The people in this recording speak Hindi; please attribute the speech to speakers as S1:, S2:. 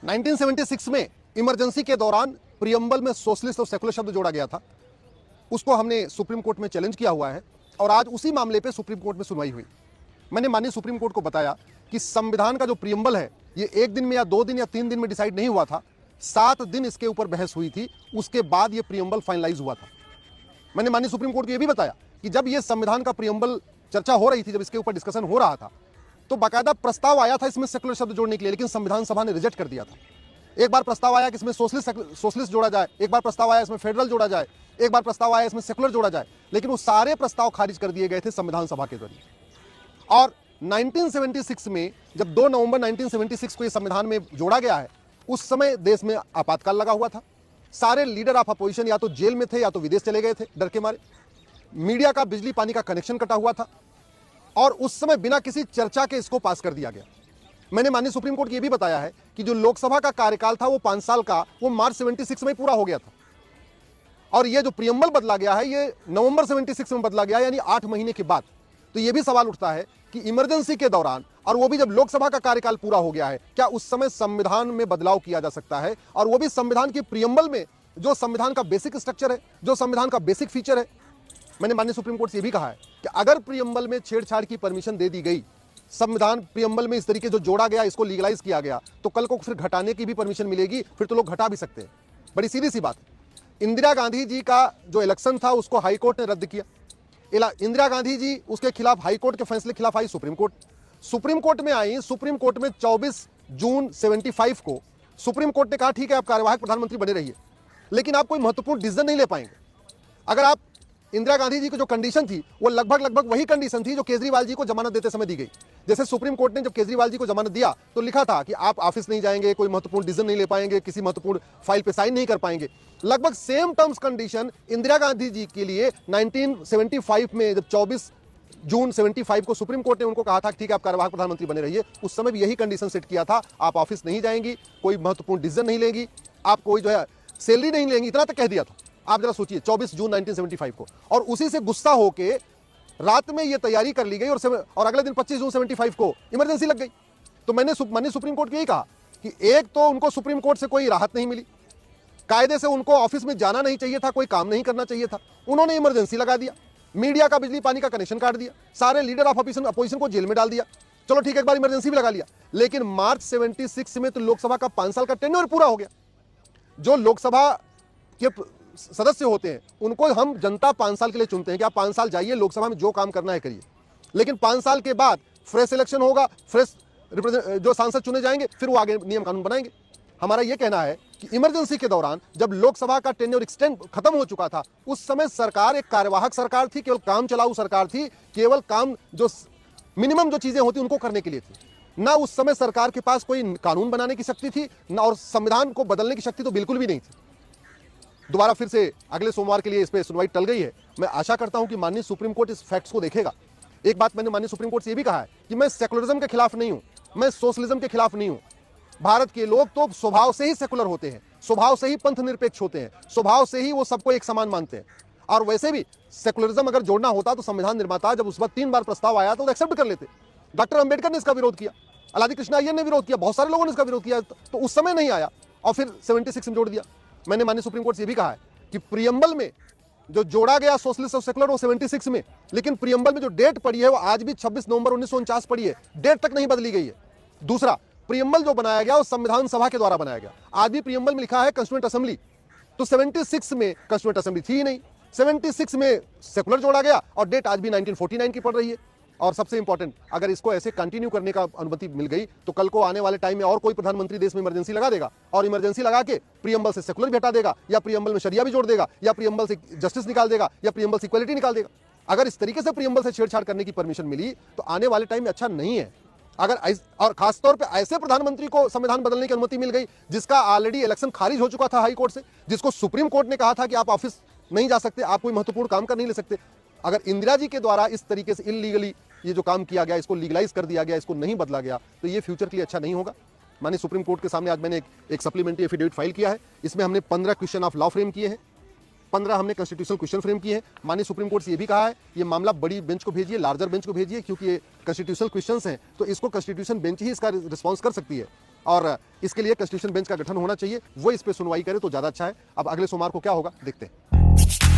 S1: 1976 में इमरजेंसी के दौरान प्रियम्बल में सोशलिस्ट और सेकुलर शब्द जोड़ा गया था, उसको हमने सुप्रीम कोर्ट में चैलेंज किया हुआ है और आज उसी मामले पे सुप्रीम कोर्ट में सुनवाई हुई। मैंने माननीय सुप्रीम कोर्ट को बताया कि संविधान का जो प्रियम्बल है ये 1 दिन में या 2 दिन या 3 दिन में डिसाइड नहीं हुआ था, 7 दिन इसके ऊपर बहस हुई थी, उसके बाद ये प्रियम्बल फाइनलाइज हुआ था। मैंने माननीय सुप्रीम कोर्ट को ये भी बताया कि जब ये संविधान का प्रियम्बल चर्चा हो रही थी, जब इसके ऊपर डिस्कशन हो रहा था, तो बाकायदा प्रस्ताव आया था इसमें सेकुलर शब्द जोड़ने के लिए, लेकिन संविधान सभा ने रिजेक्ट कर दिया था। एक बार प्रस्ताव आया कि इसमें सोशलिस्ट जोड़ा जाए, एक बार प्रस्ताव आया इसमें फेडरल जोड़ा जाए, एक बार प्रस्ताव आया इसमें सेकुलर जोड़ा जाए, लेकिन वो सारे प्रस्ताव खारिज कर दिए गए थे संविधान सभा के जरिए। और 1976 में जब 2 नवंबर 1976 को ये संविधान में जोड़ा गया है, उस समय देश में आपातकाल लगा हुआ था। सारे लीडर ऑफ अपोजिशन या तो जेल में थे या तो विदेश चले गए थे डर के मारे। मीडिया का बिजली पानी का कनेक्शन कटा हुआ था और उस समय बिना किसी चर्चा के इसको पास कर दिया गया। मैंने माननीय सुप्रीम कोर्ट को यह भी बताया है कि जो लोकसभा का कार्यकाल था वो 5 साल का, वो मार्च 76 में पूरा हो गया था और ये जो प्रियम्बल बदला गया है ये नवंबर 76 में बदला गया, यानी 8 महीने के बाद। तो ये भी सवाल उठता है कि इमरजेंसी के दौरान, और वो भी जब लोकसभा का कार्यकाल पूरा हो गया है, क्या उस समय संविधान में बदलाव किया जा सकता है, और वो भी संविधान की प्रियम्बल में, जो संविधान का बेसिक स्ट्रक्चर है, जो संविधान का बेसिक फीचर है। मैंने माननीय सुप्रीम कोर्ट से यह भी कहा है कि अगर प्रियम्बल में छेड़छाड़ की परमिशन दे दी गई, संविधान प्रियम्बल में इस तरीके जो जोड़ा गया, इसको लीगलाइज किया गया, तो कल को फिर घटाने की भी परमिशन मिलेगी, फिर तो लोग घटा भी सकते हैं। बड़ी सीधी सी बात है। इंदिरा गांधी जी का जो इलेक्शन था उसको हाई कोर्ट ने रद्द किया। इंदिरा गांधी जी उसके खिलाफ हाई कोर्ट के फैसले के खिलाफ आई सुप्रीम कोर्ट में आई। सुप्रीम कोर्ट में 24 जून 75 को सुप्रीम कोर्ट ने कहा ठीक है आप कार्यवाहक प्रधानमंत्री बने रहिए, लेकिन आप कोई महत्वपूर्ण डिसीजन नहीं ले पाएंगे। अगर आप इंदिरा गांधी जी की जो कंडीशन थी वो लगभग वही कंडीशन थी जो केजरीवाल जी को जमानत देते समय दी गई। जैसे सुप्रीम कोर्ट ने जब केजरीवाल जी को जमानत दिया तो लिखा था कि आप ऑफिस नहीं जाएंगे, कोई महत्वपूर्ण डिसीजन नहीं ले पाएंगे, किसी महत्वपूर्ण फाइल पे साइन नहीं कर पाएंगे। लगभग same terms condition Indira Gandhi ji के लिए 1975 में जब 24 जून 75 को सुप्रीम कोर्ट ने उनको कहा था ठीक है आप कार्यवाहक प्रधानमंत्री बने रहिए, उस समय भी यही कंडीशन सेट किया था, आप ऑफिस नहीं जाएंगी, कोई महत्वपूर्ण डिसीजन नहीं लेंगी, आप कोई जो है सैलरी नहीं लेंगी, इतना तक कह दिया था। आप जरा सोचिए 24 जून 1975 को, और उसी से गुस्सा होके रात में ये तैयारी कर ली गई और अगले दिन 25 जून 75 को इमरजेंसी लग गई। तो मैंने सुप्रीम कोर्ट को यही कहा कि एक तो उनको सुप्रीम कोर्ट से कोई राहत नहीं मिली, कायदे से उनको ऑफिस में जाना नहीं चाहिए था, कोई काम नहीं करना चाहिए था, उन्होंने इमरजेंसी लगा दिया, मीडिया का बिजली पानी का कनेक्शन काट दिया, सारे लीडर ऑफ अपोजिशन को जेल में डाल दिया। चलो ठीक है एक बार इमरजेंसी भी लगा लिया, लेकिन मार्च 76 में तो लोकसभा का 5 साल का टेन्योर पूरा हो गया। जो लोकसभा के सदस्य होते हैं उनको हम जनता 5 साल के लिए चुनते हैं कि आप 5 साल जाइए लोकसभा में जो काम करना है करिए, लेकिन 5 साल के बाद फ्रेश इलेक्शन होगा, फ्रेश जो सांसद चुने जाएंगे, फिर वो आगे नियम कानून बनाएंगे। हमारा ये कहना है कि इमरजेंसी के दौरान जब लोकसभा का टेन्योर एक्सटेंड खत्म हो चुका था, उस समय सरकार एक कार्यवाहक सरकार थी, केवल काम चलाऊ सरकार थी, केवल काम जो मिनिमम जो चीजें होती उनको करने के लिए थी। ना उस समय सरकार के पास कोई कानून बनाने की शक्ति थी, ना और संविधान को बदलने की शक्ति तो बिल्कुल भी नहीं थी। दोबारा फिर से अगले सोमवार के लिए इस पे सुनवाई टल गई है। मैं आशा करता हूं कि माननीय सुप्रीम कोर्ट इस फैक्ट्स को देखेगा। एक बात मैंने माननीय सुप्रीम कोर्ट से ये भी कहा है कि मैं सेकुलरिज्म के खिलाफ नहीं हूं, मैं सोशलिज्म के खिलाफ नहीं हूं। भारत के लोग तो स्वभाव से ही सेकुलर होते हैं, स्वभाव से ही पंथ निरपेक्ष होते हैं, स्वभाव से ही वो सबको एक समान मानते हैं। और वैसे भी सेकुलरिज्म अगर जोड़ना होता तो संविधान निर्माता जब उस वक्त 3 बार प्रस्ताव आया तो एक्सेप्ट कर लेते। डॉक्टर अंबेडकर ने इसका विरोध किया, अलादी कृष्ण अय्यर ने विरोध किया, बहुत सारे लोगों ने इसका विरोध किया, तो उस समय नहीं आया और फिर 76 में जोड़ दिया। मैंने माननीय सुप्रीम कोर्ट से भी कहा है कि प्रियम्बल में जो जोड़ा गया सोशलिस्ट और सेकुलर वो 76 में, लेकिन प्रियम्बल में जो डेट पड़ी है वो आज भी 26 नवंबर 1949 पड़ी है, डेट तक नहीं बदली गई है। दूसरा, प्रियम्बल जो बनाया गया वो संविधान सभा के द्वारा बनाया गया। आज भी प्रियम्बल में लिखा है कंस्टिट्यूएंट असेंबली, तो 76 में कंस्टिट्यूएंट असेंबली थी ही नहीं, 76 में सेकुलर जोड़ा गया और डेट आज भी 1949 की पड़ रही है। और सबसे इंपॉर्टेंट, अगर इसको ऐसे कंटिन्यू करने का अनुमति मिल गई तो कल को आने वाले टाइम में और कोई प्रधानमंत्री देश में इमरजेंसी लगा देगा और इमरजेंसी लगा के प्रियम्बल से सेकुलर भी हटा देगा, या प्रियम्बल में शरिया भी जोड़ देगा, या प्रियम्बल से जस्टिस निकाल देगा, या प्रियम्बल से इक्वालिटी निकाल देगा। अगर इस तरीके से प्रियम्बल से छेड़छाड़ करने की परमिशन मिली तो आने वाले टाइम में अच्छा नहीं है। अगर और खासतौर पर ऐसे प्रधानमंत्री को संविधान बदलने की अनुमति मिल गई जिसका ऑलरेडी इलेक्शन खारिज हो चुका था हाई कोर्ट से, जिसको सुप्रीम कोर्ट ने कहा था कि आप ऑफिस नहीं जा सकते, आप कोई महत्वपूर्ण काम कर नहीं ले सकते। अगर इंदिरा जी के द्वारा इस तरीके से इलीगली ये जो काम किया गया, इसको लीगलाइज कर दिया गया, इसको नहीं बदला गया, तो ये फ्यूचर के लिए अच्छा नहीं होगा। माननीय सुप्रीम कोर्ट के सामने आज मैंने एक सप्लीमेंट्री एफिडेविट फाइल किया है। इसमें हमने 15 क्वेश्चन ऑफ लॉ फ्रेम किए हैं, 15 हमने कॉन्स्टिट्यूशनल क्वेश्चन फ्रेम किए हैं। माननीय सुप्रीम कोर्ट से ये भी कहा है ये मामला बड़ी बेंच को भेजिए, लार्जर बेंच को भेजिए, क्योंकि ये कॉन्स्टिट्यूशनल क्वेश्चंस हैं तो इसको कॉन्स्टिट्यूशन बेंच ही इसका रिस्पॉन्स कर सकती है। और इसके लिए कॉन्स्टिट्यूशन बेंच का गठन होना चाहिए, वो इस पे सुनवाई करे तो ज़्यादा अच्छा है। अब अगले सोमवार को क्या होगा देखते हैं।